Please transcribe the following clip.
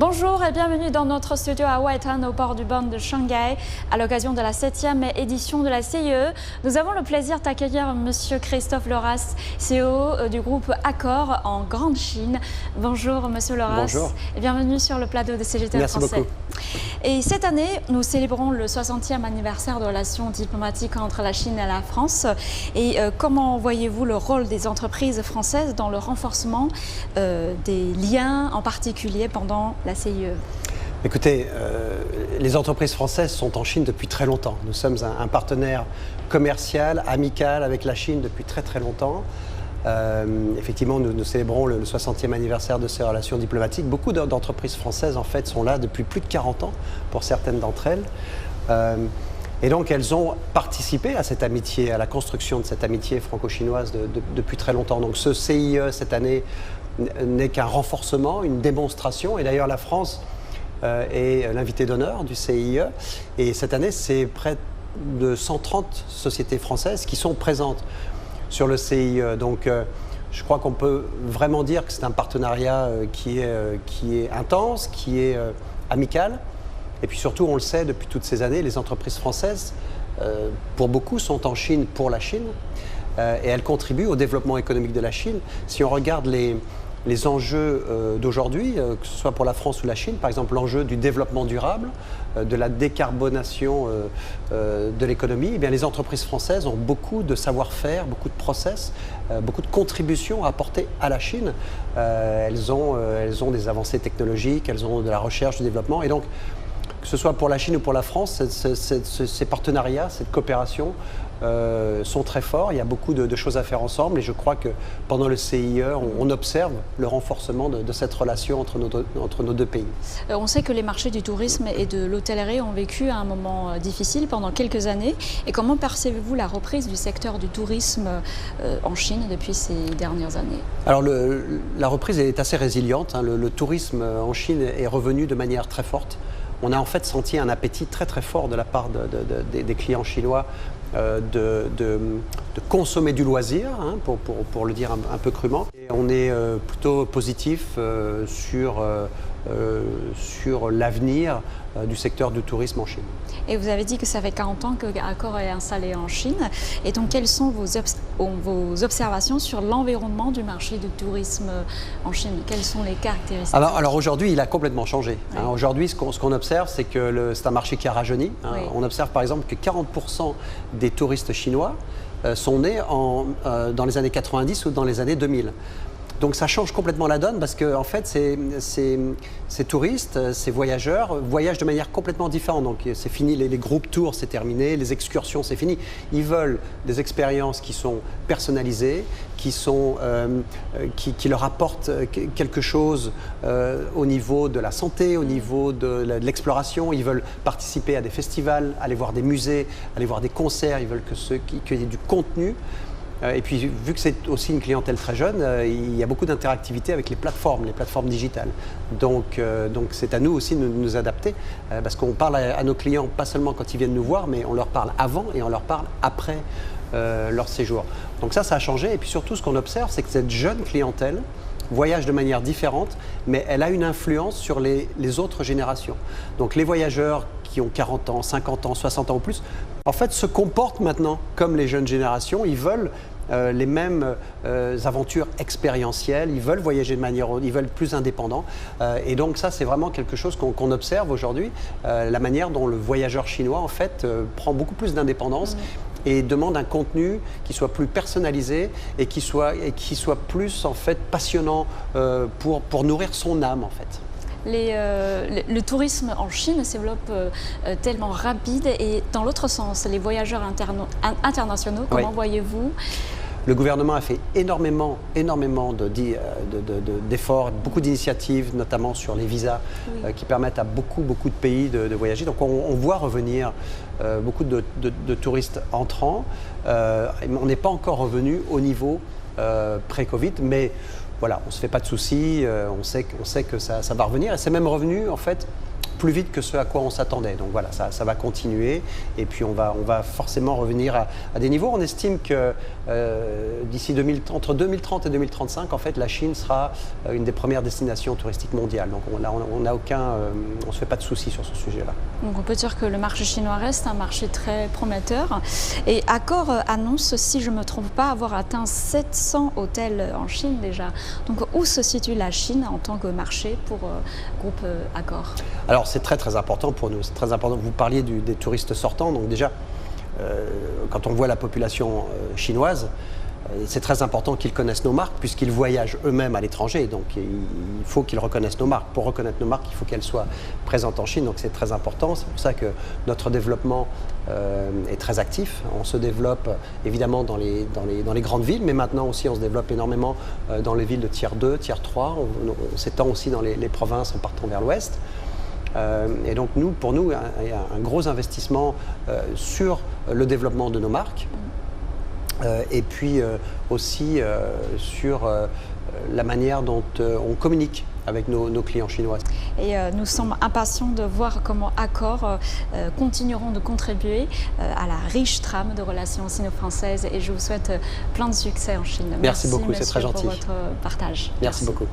Bonjour et bienvenue dans notre studio à Weihai au port du Bon de Shanghai à l'occasion de la 7e édition de la CIE. Nous avons le plaisir d'accueillir Monsieur Christophe Loras, CEO du groupe Accor en Grande Chine. Bonjour Monsieur Loras. Bonjour. Et bienvenue sur le plateau de CGTN Merci français. beaucoup. Et cette année, nous célébrons le 60e anniversaire de relations diplomatiques entre la Chine et la France. Et comment voyez-vous le rôle des entreprises françaises dans le renforcement des liens, en particulier pendant la CIE? Écoutez, les entreprises françaises sont en Chine depuis très longtemps. Nous sommes un partenaire commercial, amical avec la Chine depuis très longtemps. Effectivement, nous célébrons le 60e anniversaire de ces relations diplomatiques. Beaucoup d'entreprises françaises, en fait, sont là depuis plus de 40 ans, pour certaines d'entre elles. Et donc, elles ont participé à cette amitié, à la construction de cette amitié franco-chinoise depuis très longtemps. Donc, ce CIE, cette année, n'est qu'un renforcement, une démonstration. Et d'ailleurs, la France est l'invité d'honneur du CIE. Et cette année, c'est près de 130 sociétés françaises qui sont présentes sur le CIE. Donc, je crois qu'on peut vraiment dire que c'est un partenariat qui est intense, qui est amical. Et puis surtout, on le sait depuis toutes ces années, les entreprises françaises, pour beaucoup, sont en Chine pour la Chine. Et elles contribuent au développement économique de la Chine. Si on regarde les enjeux d'aujourd'hui, que ce soit pour la France ou la Chine, par exemple l'enjeu du développement durable, de la décarbonation de l'économie, eh bien, les entreprises françaises ont beaucoup de savoir-faire, beaucoup de process, beaucoup de contributions à apporter à la Chine. Elles ont des avancées technologiques, elles ont de la recherche, du développement. Et donc, que ce soit pour la Chine ou pour la France, ces partenariats, cette coopération sont très forts. Il y a beaucoup de choses à faire ensemble et je crois que pendant le CIE, on observe le renforcement de cette relation entre nos deux pays. On sait que les marchés du tourisme et de l'hôtellerie ont vécu un moment difficile pendant quelques années. Et comment percevez-vous la reprise du secteur du tourisme en Chine depuis ces dernières années? Alors la reprise est assez résiliente. Le tourisme en Chine est revenu de manière très forte. On a en fait senti un appétit très fort de la part des clients chinois de consommer du loisir, hein, pour le dire un peu crûment. Et on est plutôt positif sur l'avenir du secteur du tourisme en Chine. Et vous avez dit que ça fait 40 ans que Accor est installé en Chine. Et donc, quelles sont vos observations sur l'environnement du marché du tourisme en Chine? Quelles sont les caractéristiques? Alors aujourd'hui, il a complètement changé. Oui. Hein. Aujourd'hui, ce qu'on observe, c'est que c'est un marché qui a rajeuni. Hein. Oui. On observe par exemple que 40% des touristes chinois sont nés dans les années 90 ou dans les années 2000. Donc ça change complètement la donne parce que en fait, ces touristes, ces voyageurs voyagent de manière complètement différente. Donc c'est fini, les groupes tours, c'est terminé, les excursions, c'est fini. Ils veulent des expériences qui sont personnalisées, qui leur apportent quelque chose au niveau de la santé, au niveau de l'exploration. Ils veulent participer à des festivals, aller voir des musées, aller voir des concerts. Ils veulent qu'il y ait du contenu. Et puis, vu que c'est aussi une clientèle très jeune, il y a beaucoup d'interactivité avec les plateformes digitales. Donc c'est à nous aussi de nous adapter, parce qu'on parle à nos clients pas seulement quand ils viennent nous voir, mais on leur parle avant et on leur parle après leur séjour. Donc ça a changé. Et puis surtout, ce qu'on observe, c'est que cette jeune clientèle voyage de manière différente, mais elle a une influence sur les autres générations. Donc les voyageurs qui ont 40 ans, 50 ans, 60 ans ou plus, en fait, se comportent maintenant comme les jeunes générations. Ils veulent les mêmes aventures expérientielles, ils veulent voyager ils veulent plus indépendants. Et donc ça, c'est vraiment quelque chose qu'on observe aujourd'hui, la manière dont le voyageur chinois, en fait, prend beaucoup plus d'indépendance. Et demande un contenu qui soit plus personnalisé et qui soit plus en fait passionnant pour nourrir son âme en fait. Le tourisme en Chine se développe tellement rapide et dans l'autre sens, les voyageurs internationaux, comment voyez-vous? Le gouvernement a fait énormément d'efforts, beaucoup d'initiatives, notamment sur les visas, qui permettent à beaucoup de pays de voyager. Donc on voit revenir beaucoup de touristes entrants. On n'est pas encore revenu au niveau pré-Covid, mais voilà, on ne se fait pas de soucis, on sait que ça va revenir. Et c'est même revenu en fait plus vite que ce à quoi on s'attendait. Donc voilà, ça va continuer et puis on va forcément revenir à des niveaux. On estime que d'ici entre 2030 et 2035, en fait, la Chine sera une des premières destinations touristiques mondiales. Donc on ne se fait pas de soucis sur ce sujet-là. Donc on peut dire que le marché chinois reste un marché très prometteur. Et Accor annonce, si je ne me trompe pas, avoir atteint 700 hôtels en Chine déjà. Donc où se situe la Chine en tant que marché pour groupe Accor? Alors c'est très très important pour nous. C'est très important. Vous parliez des touristes sortants. Donc déjà, quand on voit la population chinoise, c'est très important qu'ils connaissent nos marques puisqu'ils voyagent eux-mêmes à l'étranger. Donc il faut qu'ils reconnaissent nos marques. Pour reconnaître nos marques, il faut qu'elles soient présentes en Chine. Donc c'est très important. C'est pour ça que notre développement est très actif. On se développe évidemment dans les grandes villes, mais maintenant aussi on se développe énormément dans les villes de tiers 2, tiers 3. On s'étend aussi dans les provinces en partant vers l'ouest. Et donc pour nous, il y a un gros investissement sur le développement de nos marques. Et puis aussi sur la manière dont on communique avec nos clients chinois. Et nous sommes impatients de voir comment Accor continueront de contribuer à la riche trame de relations sino-françaises et je vous souhaite plein de succès en Chine. Merci beaucoup, c'est très gentil. Pour votre partage. Merci beaucoup.